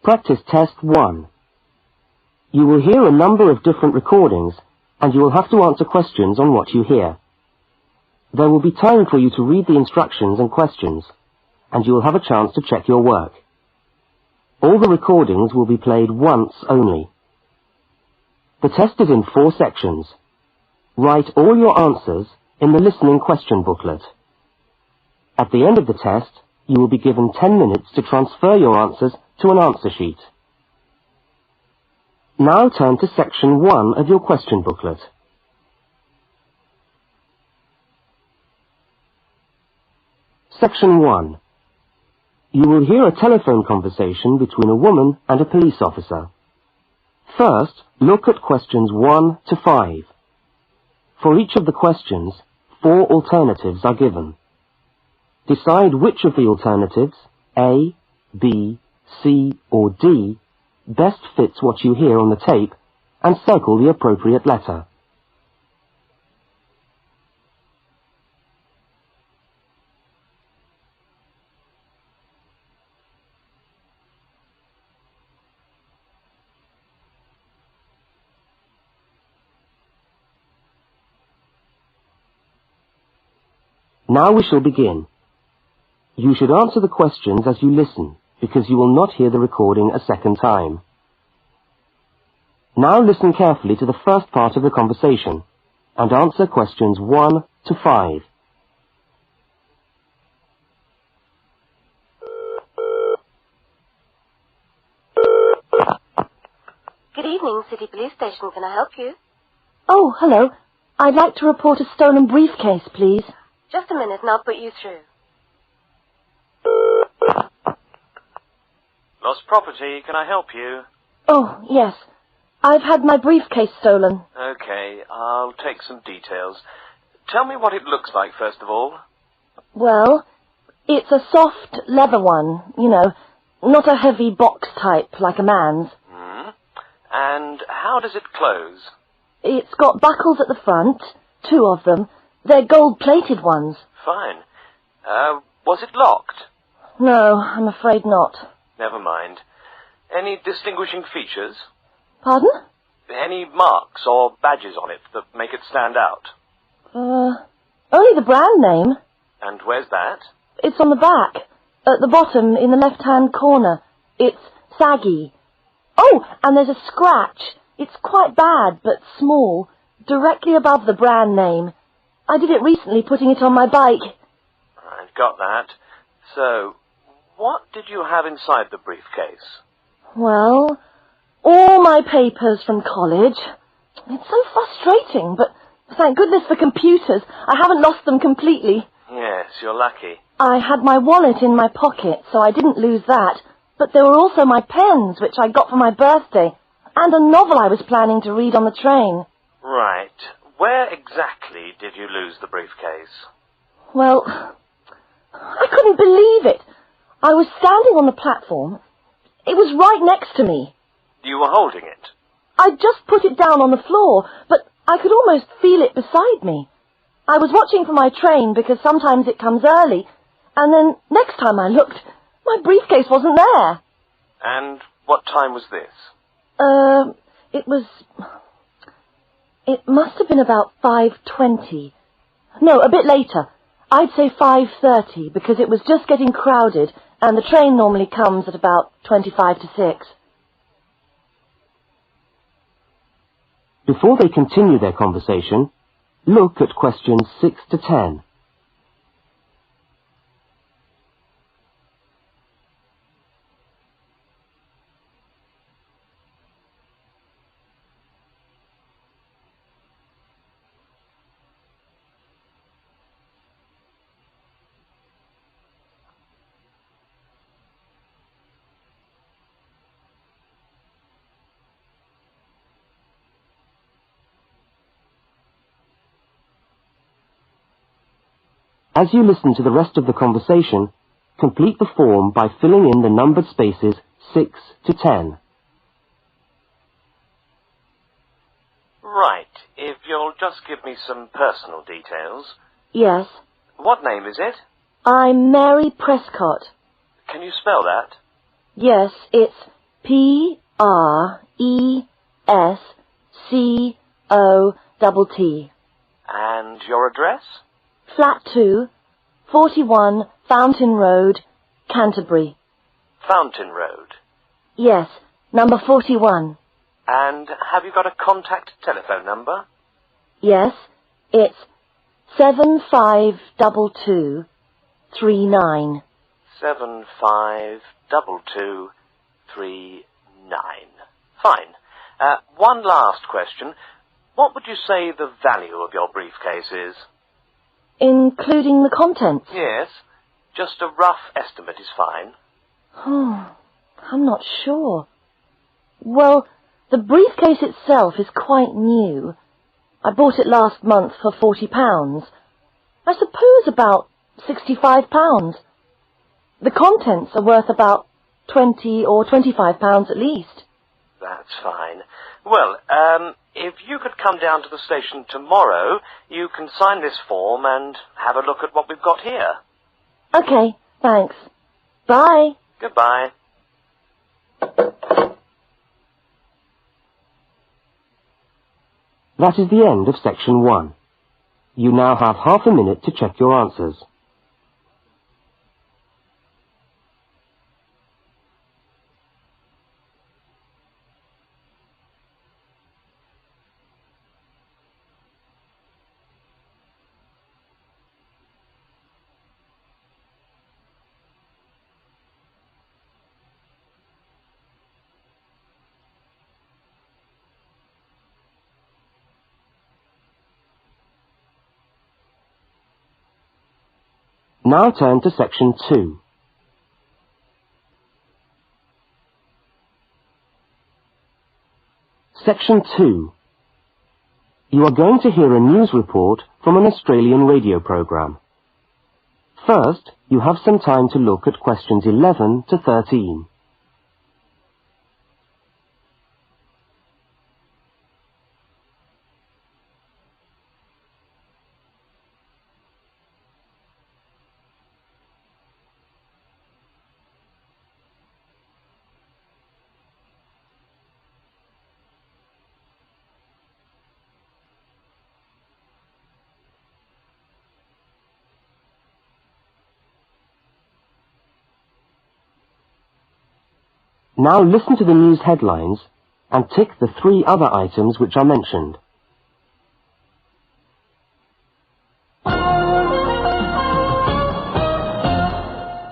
Practice Test 1. You will hear a number of different recordings, and you will have to answer questions on what you hear. There will be time for you to read the instructions and questions, and you will have a chance to check your work. All the recordings will be played once only. The test is in 4 sections. Write all your answers in the listening question booklet. At the end of the test, you will be given 10 minutes to transfer your answers to an answer sheet. Now turn to section 1 of your question booklet. Section 1. You will hear a telephone conversation between a woman and a police officer. First, look at questions 1 to 5. For each of the questions, 4 alternatives are given. Decide which of the alternatives, A, B, C, or D, best fits what you hear on the tape, and circle the appropriate letter. Now we shall begin. You should answer the questions as you listen, because you will not hear the recording a second time. Now listen carefully to the first part of the conversation, and answer questions 1 to 5. Good evening, City Police Station. Can I help you? Oh, hello. I'd like to report a stolen briefcase, please. Just a minute and I'll put you through. Lost property, can I help you? Oh, yes. I've had my briefcase stolen. Okay, I'll take some details. Tell me what it looks like, first of all. Well, it's a soft leather one, you know, not a heavy box type like a man's. And how does it close? It's got buckles at the front, 2 of them. They're gold-plated ones. Fine. Was it locked? No, I'm afraid not. Never mind. Any distinguishing features? Pardon? Any marks or badges on it that make it stand out? Only the brand name. And where's that? It's on the back, at the bottom in the left-hand corner. It's saggy. Oh, and there's a scratch. It's quite bad, but small, directly above the brand name. I did it recently, putting it on my bike. I've got that. So, what did you have inside the briefcase? Well, all my papers from college. It's so frustrating, but thank goodness for computers. I haven't lost them completely. Yes, you're lucky. I had my wallet in my pocket, so I didn't lose that. But there were also my pens, which I got for my birthday, and a novel I was planning to read on the train. Right. Where exactly did you lose the briefcase? Well, I couldn't believe it. I was standing on the platform. It was right next to me. You were holding it? I'd just put it down on the floor, but I could almost feel it beside me. I was watching for my train because sometimes it comes early, and then next time I looked, my briefcase wasn't there. And what time was this? It must have been about 5:20. No, a bit later. I'd say 5:30, because it was just getting crowded, and the train normally comes at about 25 to 6. Before they continue their conversation, look at questions 6 to 10. As you listen to the rest of the conversation, complete the form by filling in the numbered spaces 6 to 10. Right. If you'll just give me some personal details. Yes. What name is it? I'm Mary Prescott. Can you spell that? Yes, it's Prescott. And your address? Flat 2, 41 Fountain Road, Canterbury. Fountain Road. Yes, number 41. And have you got a contact telephone number? Yes, it's 752239. 752239. Fine. One last question. What would you say the value of your briefcase is? Including the contents? Yes. Just a rough estimate is fine. Oh, I'm not sure. Well, the briefcase itself is quite new. I bought it last month for £40. I suppose about £65. The contents are worth about £20 or £25 at least. That's fine. Well, if you could come down to the station tomorrow, you can sign this form and have a look at what we've got here. Okay, thanks. Bye. Goodbye. That is the end of section 1. You now have half a minute to check your answers. Now turn to section 2. Section 2. You are going to hear a news report from an Australian radio program. First, you have some time to look at questions 11 to 13. Now listen to the news headlines and tick the 3 other items which are mentioned.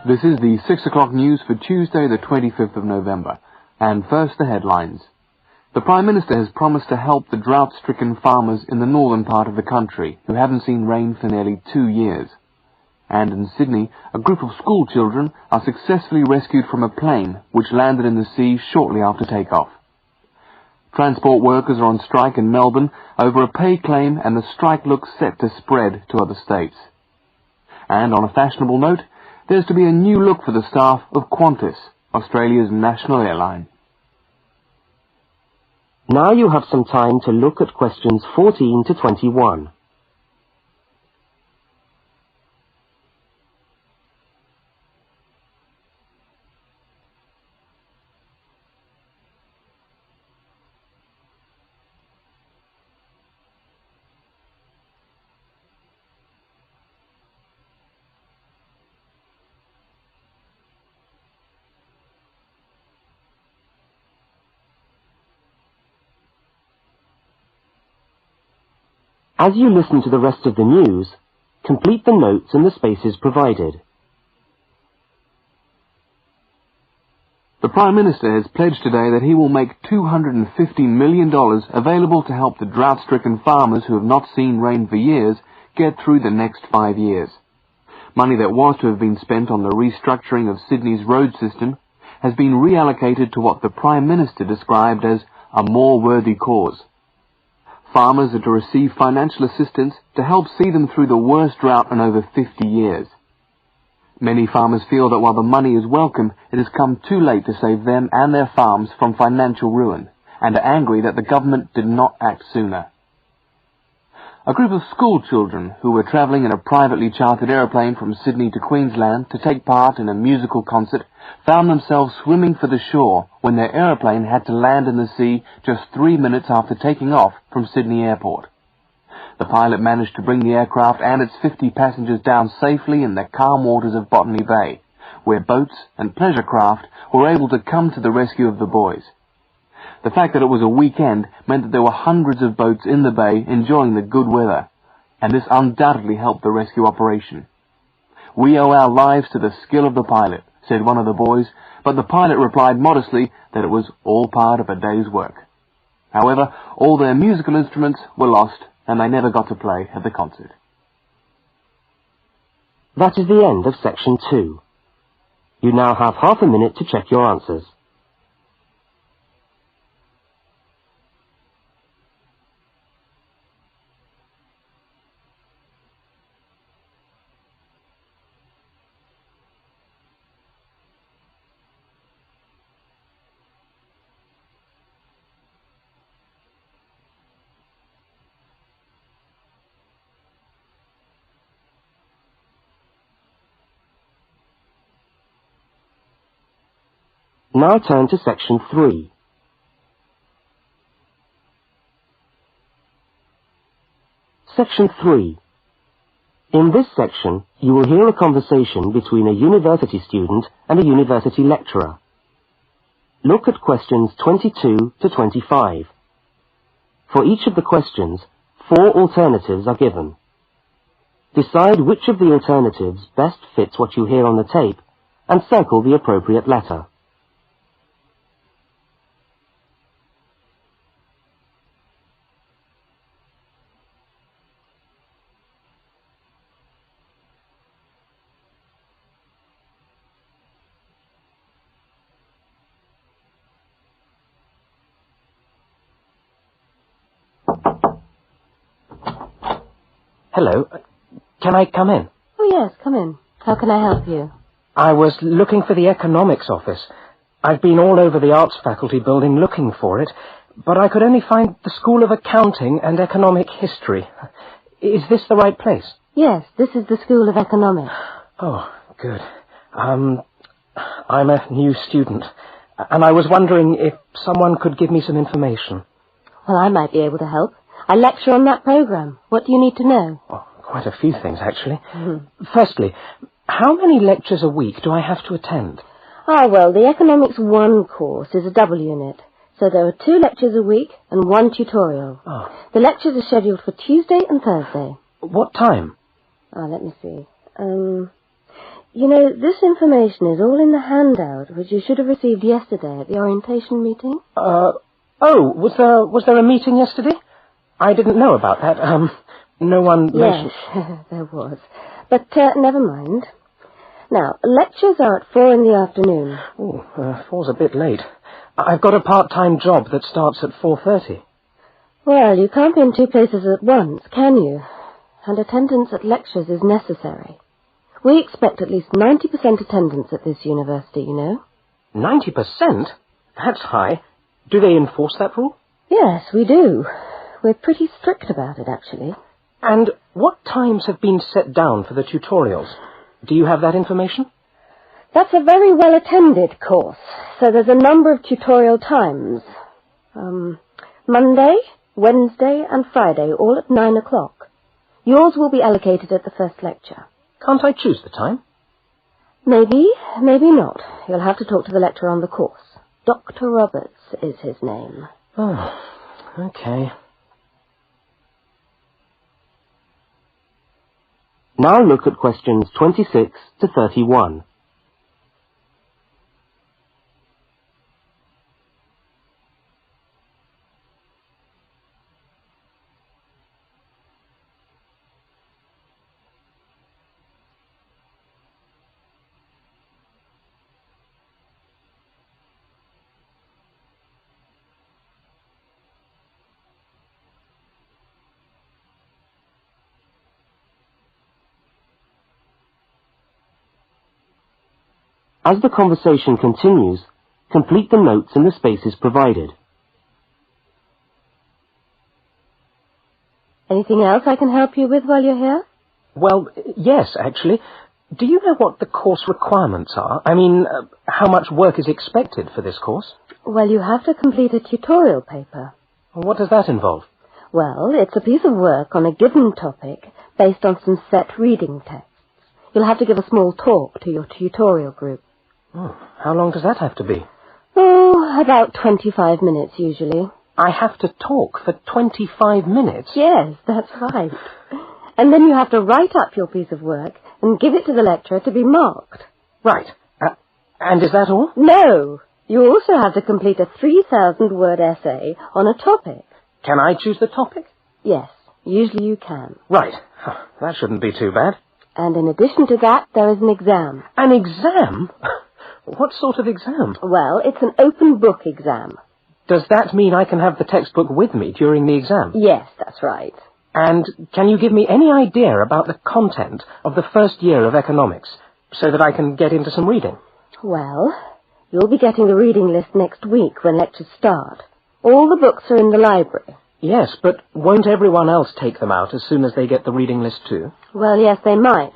This is the 6 o'clock news for Tuesday the 25th of November. And first the headlines. The Prime Minister has promised to help the drought-stricken farmers in the northern part of the country who haven't seen rain for nearly 2 years. And in Sydney, a group of school children are successfully rescued from a plane which landed in the sea shortly after takeoff. Transport workers are on strike in Melbourne over a pay claim, and the strike looks set to spread to other states. And on a fashionable note, there's to be a new look for the staff of Qantas, Australia's national airline. Now you have some time to look at questions 14 to 21. As you listen to the rest of the news, complete the notes in the spaces provided. The Prime Minister has pledged today that he will make $250 million available to help the drought-stricken farmers who have not seen rain for years get through the next 5 years. Money that was to have been spent on the restructuring of Sydney's road system has been reallocated to what the Prime Minister described as a more worthy cause. Farmers are to receive financial assistance to help see them through the worst drought in over 50 years. Many farmers feel that while the money is welcome, it has come too late to save them and their farms from financial ruin, and are angry that the government did not act sooner. A group of school children who were travelling in a privately chartered aeroplane from Sydney to Queensland to take part in a musical concert found themselves swimming for the shore when their aeroplane had to land in the sea just 3 minutes after taking off from Sydney Airport. The pilot managed to bring the aircraft and its 50 passengers down safely in the calm waters of Botany Bay, where boats and pleasure craft were able to come to the rescue of the boys. The fact that it was a weekend meant that there were hundreds of boats in the bay enjoying the good weather, and this undoubtedly helped the rescue operation. "We owe our lives to the skill of the pilot," said one of the boys, but the pilot replied modestly that it was all part of a day's work. However, all their musical instruments were lost, and they never got to play at the concert. That is the end of section 2. You now have half a minute to check your answers. Now turn to section 3. Section 3. In this section, you will hear a conversation between a university student and a university lecturer. Look at questions 22 to 25. For each of the questions, 4 alternatives are given. Decide which of the alternatives best fits what you hear on the tape and circle the appropriate letter. Hello. Can I come in? Oh, yes, come in. How can I help you? I was looking for the economics office. I've been all over the arts faculty building looking for it, but I could only find the School of Accounting and Economic History. Is this the right place? Yes, this is the School of Economics. Oh, good. I'm a new student, and I was wondering if someone could give me some information. Well, I might be able to help. I lecture on that program. What do you need to know? Oh, quite a few things, actually. Firstly, how many lectures a week do I have to attend? Well, the Economics 1 course is a double unit. So there are 2 lectures a week and 1 tutorial. Oh. The lectures are scheduled for Tuesday and Thursday. What time? Let me see. You know, this information is all in the handout, which you should have received yesterday at the orientation meeting. Was there a meeting yesterday? I didn't know about that. No one mentioned... Yes, there was. But never mind. Now, lectures are at 4 in the afternoon. Oh, 4's a bit late. I've got a part-time job that starts at 4:30. Well, you can't be in 2 places at once, can you? And attendance at lectures is necessary. We expect at least 90% attendance at this university, you know. 90%? That's high. Do they enforce that rule? Yes, we do. We're pretty strict about it, actually. And what times have been set down for the tutorials? Do you have that information? That's a very well-attended course, so there's a number of tutorial times. Monday, Wednesday, and Friday, all at 9 o'clock. Yours will be allocated at the first lecture. Can't I choose the time? Maybe, maybe not. You'll have to talk to the lecturer on the course. Dr. Roberts is his name. Oh, okay. Now look at questions 26 to 31. As the conversation continues, complete the notes in the spaces provided. Anything else I can help you with while you're here? Well, yes, actually. Do you know what the course requirements are? I mean, how much work is expected for this course? Well, you have to complete a tutorial paper. What does that involve? Well, it's a piece of work on a given topic based on some set reading texts. You'll have to give a small talk to your tutorial group. Oh, how long does that have to be? Oh, about 25 minutes usually. I have to talk for 25 minutes? Yes, that's right. And then you have to write up your piece of work and give it to the lecturer to be marked. Right. And is that all? No. You also have to complete a 3,000-word essay on a topic. Can I choose the topic? Yes, usually you can. Right. That shouldn't be too bad. And in addition to that, there is an exam. An exam? What sort of exam? Well, it's an open book exam. Does that mean I can have the textbook with me during the exam? Yes, that's right. And can you give me any idea about the content of the first year of economics, so that I can get into some reading? Well, you'll be getting the reading list next week when lectures start. All the books are in the library. Yes, but won't everyone else take them out as soon as they get the reading list too? Well, yes, they might.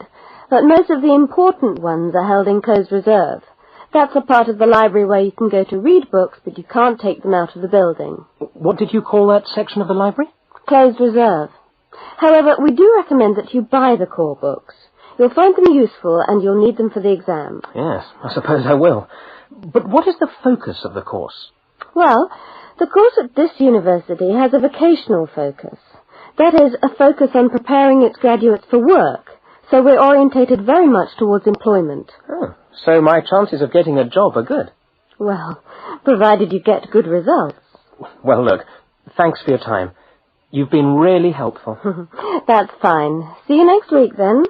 But most of the important ones are held in closed reserve. That's a part of the library where you can go to read books, but you can't take them out of the building. What did you call that section of the library? Closed reserve. However, we do recommend that you buy the core books. You'll find them useful and you'll need them for the exam. Yes, I suppose I will. But what is the focus of the course? Well, the course at this university has a vocational focus. That is, a focus on preparing its graduates for work. So we're orientated very much towards employment. Oh, so my chances of getting a job are good. Well, provided you get good results. Well, look, thanks for your time. You've been really helpful. That's fine. See you next week, then.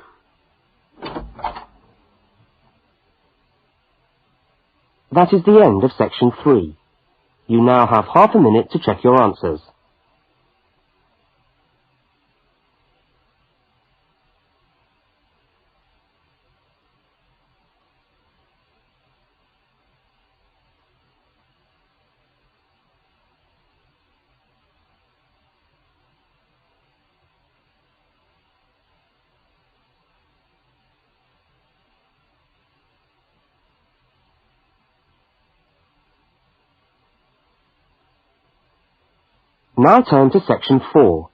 That is the end of section 3. You now have half a minute to check your answers. Now turn to section 4.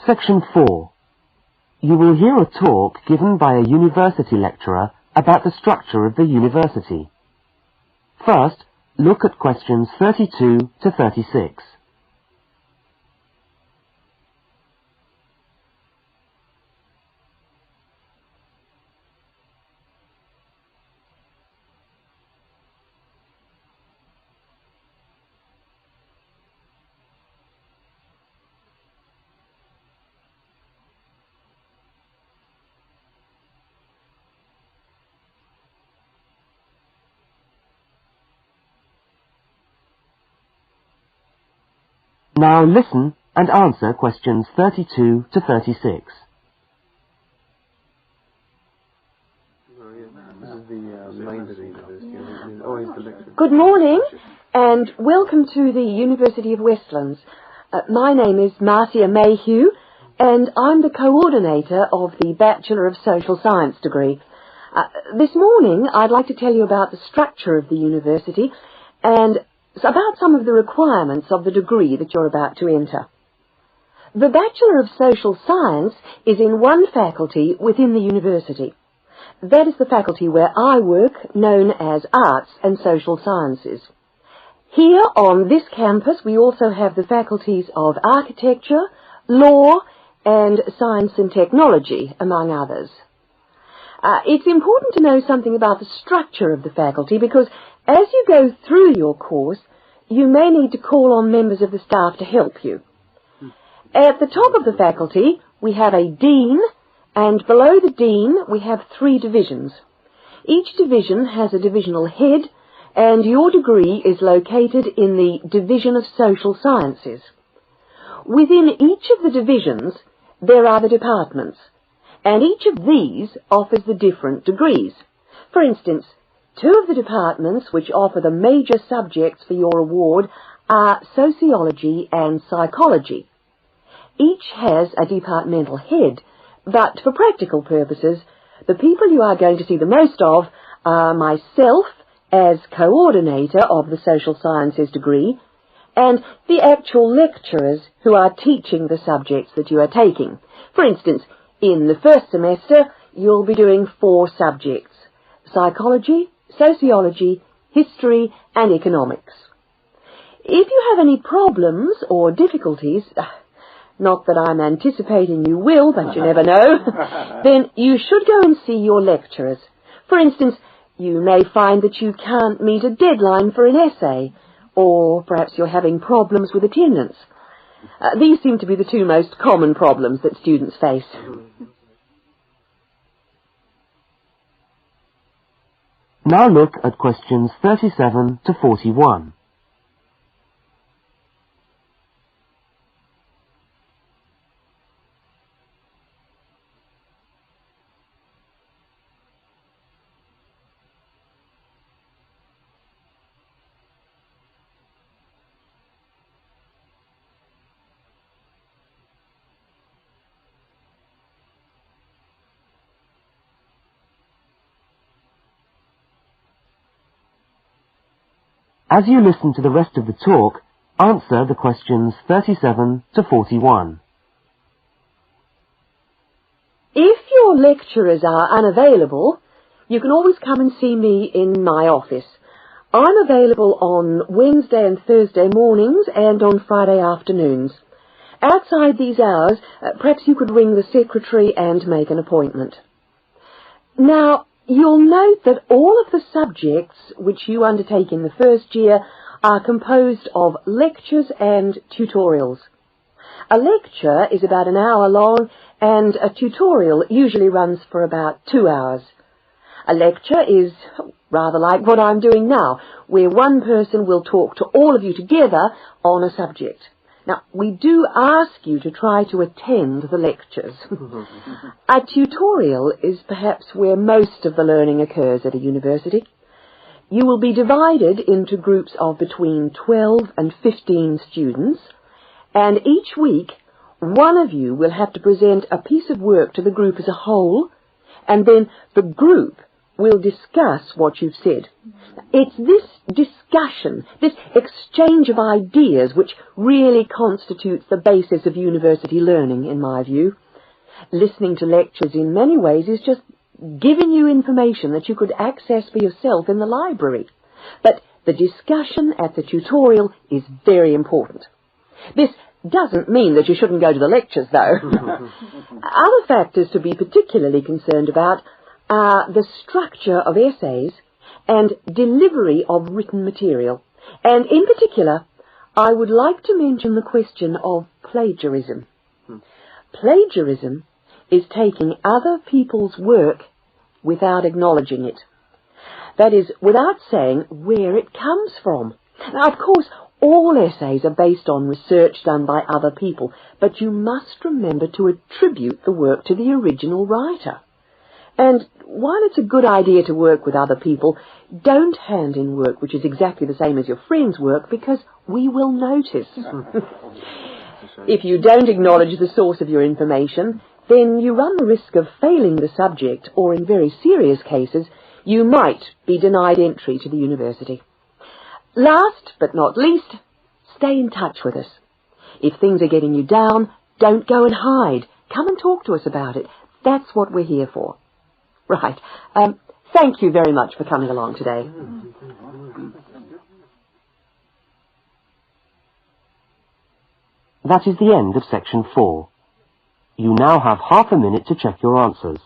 Section 4. You will hear a talk given by a university lecturer about the structure of the university. First, look at questions 32 to 36. Now listen and answer questions 32 to 36. Good morning and welcome to the University of Westlands. My name is Marcia Mayhew and I'm the coordinator of the Bachelor of Social Science degree. This morning I'd like to tell you about the structure of the university and about some of the requirements of the degree that you're about to enter. The Bachelor of Social Science is in one faculty within the university. That is the faculty where I work, known as Arts and Social Sciences. Here on this campus we also have the faculties of Architecture, Law and Science and Technology, among others. It's important to know something about the structure of the faculty because as you go through your course, you may need to call on members of the staff to help you. At the top of the faculty, we have a dean, and below the dean, we have 3 divisions. Each division has a divisional head, and your degree is located in the Division of Social Sciences. Within each of the divisions, there are the departments, and each of these offers the different degrees. For instance, 2 of the departments which offer the major subjects for your award are sociology and psychology. Each has a departmental head, but for practical purposes, the people you are going to see the most of are myself as coordinator of the social sciences degree, and the actual lecturers who are teaching the subjects that you are taking. For instance, in the first semester, you'll be doing 4 subjects: psychology, sociology, history, and economics. If you have any problems or difficulties, not that I'm anticipating you will, but you never know, then you should go and see your lecturers. For instance, you may find that you can't meet a deadline for an essay, or perhaps you're having problems with attendance. These seem to be the 2 most common problems that students face. Now look at questions 37 to 41. As you listen to the rest of the talk, answer the questions 37 to 41. If your lecturers are unavailable, you can always come and see me in my office. I'm available on Wednesday and Thursday mornings and on Friday afternoons. Outside these hours, perhaps you could ring the secretary and make an appointment. Now, you'll note that all of the subjects which you undertake in the first year are composed of lectures and tutorials. A lecture is about an hour long, and a tutorial usually runs for about 2 hours. A lecture is rather like what I'm doing now, where one person will talk to all of you together on a subject. Now, we do ask you to try to attend the lectures. A tutorial is perhaps where most of the learning occurs at a university. You will be divided into groups of between 12 and 15 students, and each week one of you will have to present a piece of work to the group as a whole, and then the group will discuss what you've said. It's this discussion, this exchange of ideas, which really constitutes the basis of university learning, in my view. Listening to lectures in many ways is just giving you information that you could access for yourself in the library. But the discussion at the tutorial is very important. This doesn't mean that you shouldn't go to the lectures, though. Other factors to be particularly concerned about are the structure of essays and delivery of written material. And in particular, I would like to mention the question of plagiarism. Plagiarism is taking other people's work without acknowledging it. That is, without saying where it comes from. Now, of course, all essays are based on research done by other people, but you must remember to attribute the work to the original writer. And while it's a good idea to work with other people, don't hand in work which is exactly the same as your friend's work, because we will notice. If you don't acknowledge the source of your information, then you run the risk of failing the subject, or in very serious cases, you might be denied entry to the university. Last but not least, stay in touch with us. If things are getting you down, don't go and hide. Come and talk to us about it. That's what we're here for. Right. Thank you very much for coming along today. That is the end of section 4. You now have half a minute to check your answers.